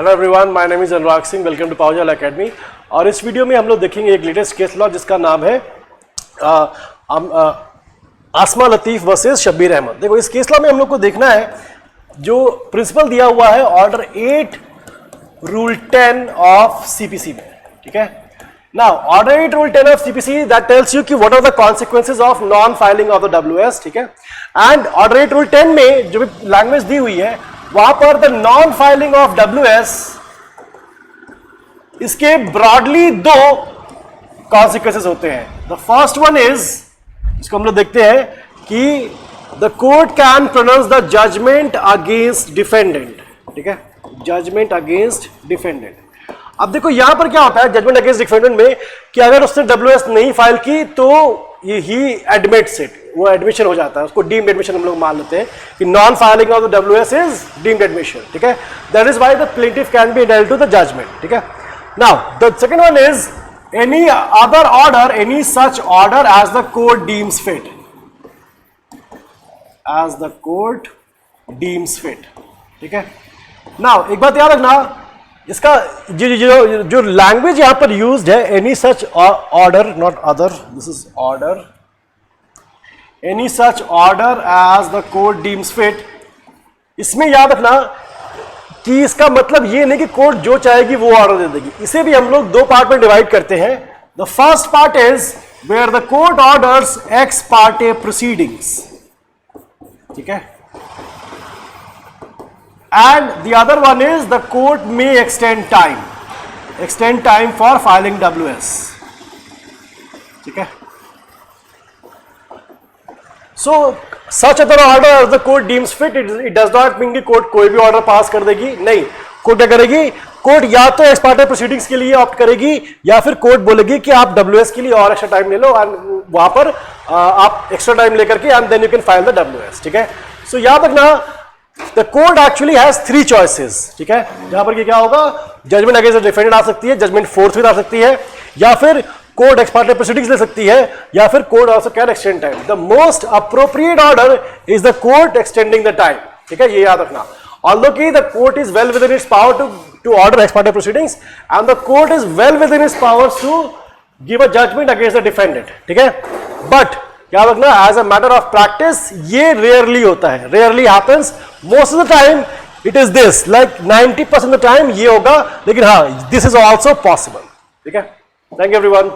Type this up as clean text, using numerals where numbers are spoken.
Hello everyone, my name is Anurag Singh. Welcome to Powerjaal academy. और इस video में हम लोग देखेंगे एक लेटेस्ट केस लॉ जिसका नाम है आसमा लतीफ वर्सेस शब्बीर अहमद। देखो, इस केस लॉ में हम लोग को देखना है जो प्रिंसिपल दिया हुआ है ऑर्डर 8 रूल 10 ऑफ सीपीसी में। ठीक है, now order 8 rule 10 of CPC that tells you कि what are the consequences of non filing of the WS. ठीक है, एंड ऑर्डर 8 रूल 10 में जो भी लैंग्वेज दी हुई है वहां पर the non filing of WS, इसके ब्रॉडली दो कॉन्सिक्वेंसेज होते हैं। द फर्स्ट वन इज, इसको हम लोग देखते हैं कि the court can pronounce the judgment against defendant. ठीक है, जजमेंट अगेंस्ट डिफेंडेंट। अब देखो यहां पर क्या होता है जजमेंट अगेंस्ट डिफेंडेंट में कि अगर उसने डब्ल्यूएस नहीं फाइल की तो ही एडमिट्स इट, वो एडमिशन हो जाता है, उसको डीम्ड एडमिशन हम लोग मान लेते हैं कि non filing of the WS is deemed admission. ठीक है, that is why the plaintiff can be entitled to the judgment. ठीक है, now the second one is any other order, any such order as the court deems fit, as the court deems fit. ठीक है, now एक बात याद रखना, इसका जो लैंग्वेज यहां पर यूज्ड है, any such order, not other, this is order, any such order as the court deems fit. इसमें याद रखना कि इसका मतलब ये नहीं कि कोर्ट जो चाहेगी वो ऑर्डर दे देगी। इसे भी हम लोग दो पार्ट में डिवाइड करते हैं। The first part is where the court orders ex parte proceedings. ठीक है, and the other one is the court may extend time for filing WS. ठीक है, so such other order as the court deems fit, it does not mean कि court कोई भी order pass कर देगी। नहीं, कोर्ट क्या करेगी, कोर्ट या तो एक्स पार्टे प्रोसीडिंग्स के लिए ऑप्ट करेगी या फिर कोर्ट बोलेगी कि आप WS के लिए और एक्स्ट्रा टाइम ले लो और वहां पर आप एक्स्ट्रा टाइम लेकर के and then you can file the WS। ठीक है, सो याद रखना The court actually has 3 choices। ठीक है, जहां पर क्या होगा, जजमेंट अगेंस्ट डिफेंडेंट आ सकती है, जजमेंट फोर्थ आ सकती है, या फिर कोर्ट एक्स पार्टे प्रोसीडिंग्स ले सकती है, या फिर court also can extend time. The most appropriate order is the court extending the time. ठीक है, ये याद रखना। Although कि the court is well within its power to order ex parte proceedings and the court is well within its powers to give a judgment against the defendant। ठीक है, but याद रखना as a matter of practice ये rarely होता है, rarely happens. Most of the time it is this, like 90% of the time ये होगा, लेकिन हाँ, दिस इज ऑल्सो पॉसिबल। ठीक है, थैंक यू एवरीवन।